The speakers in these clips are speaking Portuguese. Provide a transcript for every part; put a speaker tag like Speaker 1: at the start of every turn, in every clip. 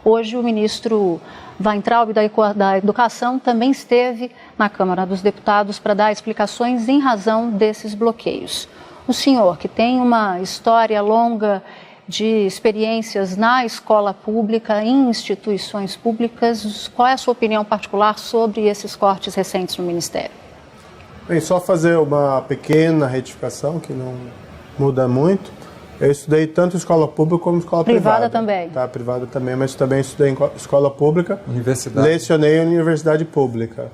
Speaker 1: Hoje o ministro Weintraub da Educação também esteve na Câmara dos Deputados para dar explicações em razão desses bloqueios. O senhor, que tem uma história longa de experiências na escola pública, em instituições públicas, qual é a sua opinião particular sobre esses cortes recentes no Ministério?
Speaker 2: Bem, só fazer uma pequena retificação, que não muda muito. Eu estudei tanto escola pública como escola privada.
Speaker 1: Também?
Speaker 2: Tá, privada também, mas também estudei em escola pública.
Speaker 3: Universidade.
Speaker 2: Lecionei em universidade pública.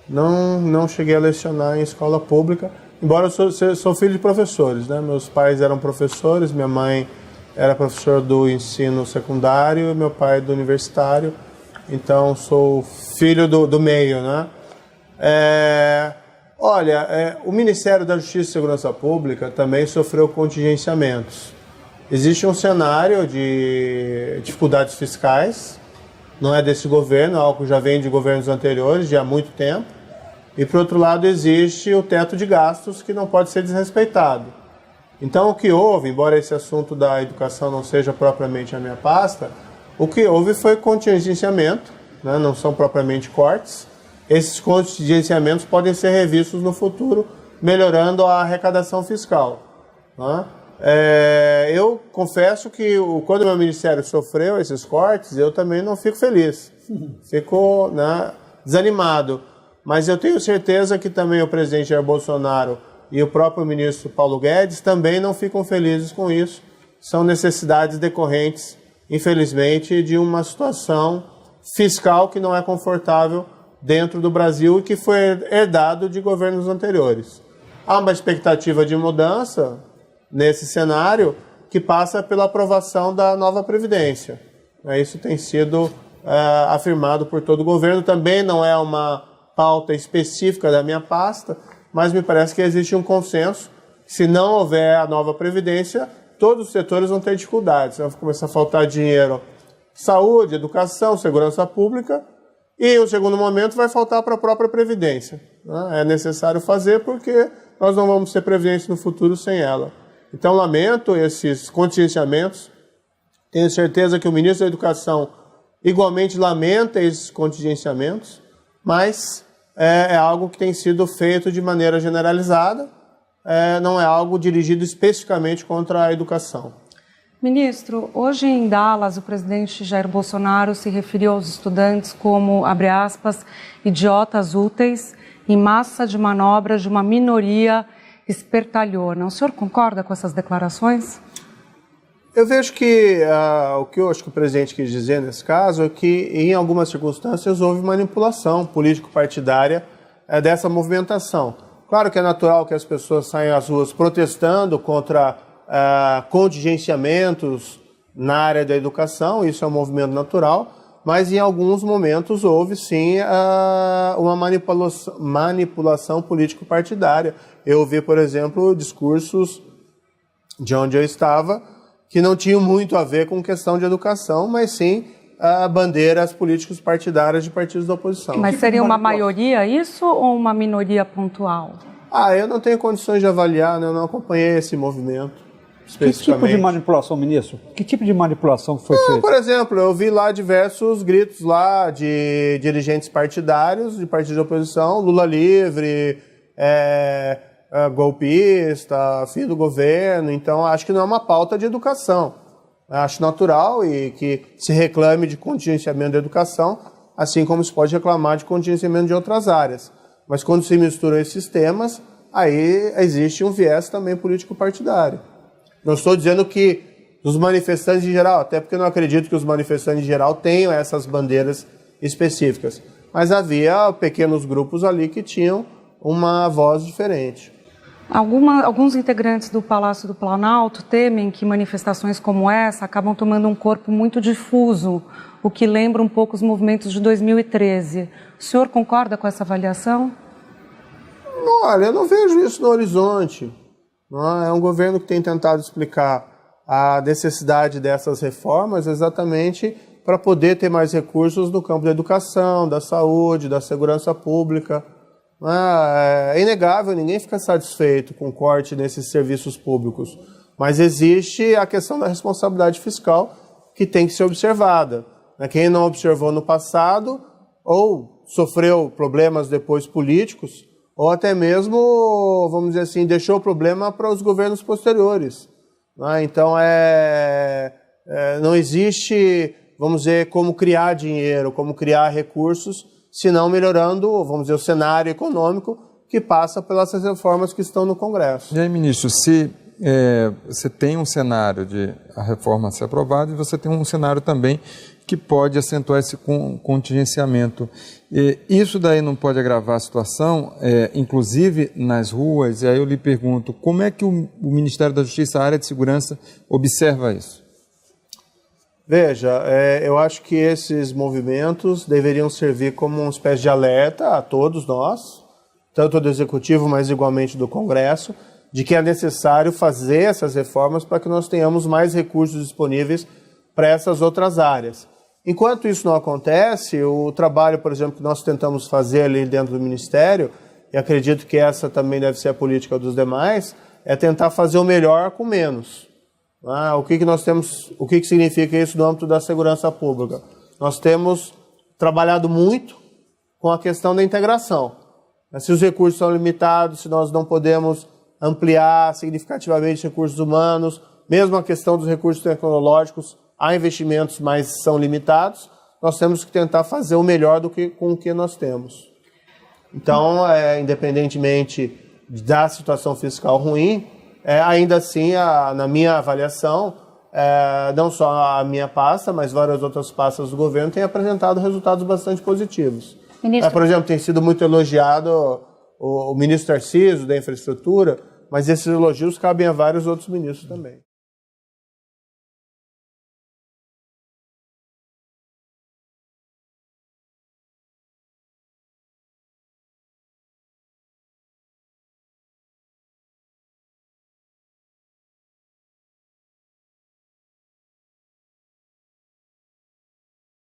Speaker 2: Não cheguei a lecionar em escola pública, embora eu sou filho de professores, né? Meus pais eram professores, minha mãe era professor do ensino secundário, meu pai do universitário, então sou filho do meio, né? O Ministério da Justiça e Segurança Pública também sofreu contingenciamentos. Existe um cenário de dificuldades fiscais, não é desse governo, é algo que já vem de governos anteriores, de há muito tempo. E, por outro lado, existe o teto de gastos que não pode ser desrespeitado. Então, o que houve, embora esse assunto da educação não seja propriamente a minha pasta, o que houve foi contingenciamento, né? Não são propriamente cortes. Esses contingenciamentos podem ser revistos no futuro, melhorando a arrecadação fiscal, né? Eu confesso que quando o meu ministério sofreu esses cortes, eu também não fico feliz, fico, né, desanimado. Mas eu tenho certeza que também o presidente Jair Bolsonaro e o próprio ministro Paulo Guedes também não ficam felizes com isso. São necessidades decorrentes, infelizmente, de uma situação fiscal que não é confortável dentro do Brasil e que foi herdado de governos anteriores. Há uma expectativa de mudança nesse cenário que passa pela aprovação da nova Previdência. Isso tem sido afirmado por todo o governo. Também não é uma pauta específica da minha pasta, mas me parece que existe um consenso. Se não houver a nova Previdência, todos os setores vão ter dificuldades. Vai começar a faltar dinheiro, saúde, educação, segurança pública, e o segundo momento vai faltar para a própria Previdência. É necessário fazer porque nós não vamos ter Previdência no futuro sem ela. Então, lamento esses contingenciamentos. Tenho certeza que o ministro da Educação igualmente lamenta esses contingenciamentos, mas é algo que tem sido feito de maneira generalizada, não é algo dirigido especificamente contra a educação.
Speaker 4: Ministro, hoje em Dallas, o presidente Jair Bolsonaro se referiu aos estudantes como, abre aspas, idiotas úteis em massa de manobras de uma minoria espertalhona. O senhor concorda com essas declarações?
Speaker 2: Eu vejo que o que eu acho que o presidente quis dizer nesse caso é que, em algumas circunstâncias, houve manipulação político-partidária dessa movimentação. Claro que é natural que as pessoas saiam às ruas protestando contra contingenciamentos na área da educação, isso é um movimento natural, mas em alguns momentos houve sim uma manipulação político-partidária. Eu ouvi, por exemplo, discursos de onde eu estava que não tinham muito a ver com questão de educação, mas sim bandeiras políticos partidárias de partidos da oposição.
Speaker 4: Mas seria uma maioria isso ou uma minoria pontual?
Speaker 2: Eu não tenho condições de avaliar, né? Eu não acompanhei esse movimento especificamente.
Speaker 3: Que tipo de manipulação, ministro? Que tipo de manipulação foi feita?
Speaker 2: Por exemplo, eu vi lá diversos gritos lá de dirigentes partidários, de partidos de oposição, Lula livre, golpista, fim do governo. Então, acho que não é uma pauta de educação. Acho natural e que se reclame de contingenciamento da educação, assim como se pode reclamar de contingenciamento de outras áreas. Mas quando se misturam esses temas, aí existe um viés também político-partidário. Não estou dizendo que dos manifestantes em geral, até porque eu não acredito que os manifestantes em geral tenham essas bandeiras específicas. Mas havia pequenos grupos ali que tinham uma voz diferente.
Speaker 4: Alguns integrantes do Palácio do Planalto temem que manifestações como essa acabam tomando um corpo muito difuso, o que lembra um pouco os movimentos de 2013. O senhor concorda com essa avaliação?
Speaker 2: Olha, eu não vejo isso no horizonte. É um governo que tem tentado explicar a necessidade dessas reformas exatamente para poder ter mais recursos no campo da educação, da saúde, da segurança pública. É inegável, ninguém fica satisfeito com o corte nesses serviços públicos. Mas existe a questão da responsabilidade fiscal que tem que ser observada. Quem não observou no passado ou sofreu problemas depois políticos, ou até mesmo, vamos dizer assim, deixou o problema para os governos posteriores. Então, não existe, vamos dizer, como criar dinheiro, como criar recursos, senão melhorando, vamos dizer, o cenário econômico que passa pelas reformas que estão no Congresso.
Speaker 5: E aí, ministro, se você tem um cenário de a reforma ser aprovada e você tem um cenário também que pode acentuar esse contingenciamento. Isso daí não pode agravar a situação, inclusive nas ruas? E aí eu lhe pergunto, como é que o Ministério da Justiça, a área de segurança, observa isso?
Speaker 2: Veja, eu acho que esses movimentos deveriam servir como uma espécie de alerta a todos nós, tanto do Executivo, mas igualmente do Congresso, de que é necessário fazer essas reformas para que nós tenhamos mais recursos disponíveis para essas outras áreas. Enquanto isso não acontece, o trabalho, por exemplo, que nós tentamos fazer ali dentro do Ministério, e acredito que essa também deve ser a política dos demais, é tentar fazer o melhor com menos. O que significa isso no âmbito da segurança pública? Nós temos trabalhado muito com a questão da integração. Se os recursos são limitados, se nós não podemos ampliar significativamente recursos humanos, mesmo a questão dos recursos tecnológicos, há investimentos, mas são limitados, nós temos que tentar fazer o melhor com o que nós temos. Então, independentemente da situação fiscal ruim, ainda assim, na minha avaliação, não só a minha pasta, mas várias outras pastas do governo têm apresentado resultados bastante positivos. Por exemplo, tem sido muito elogiado o ministro Tarcísio, da Infraestrutura, mas esses elogios cabem a vários outros ministros também.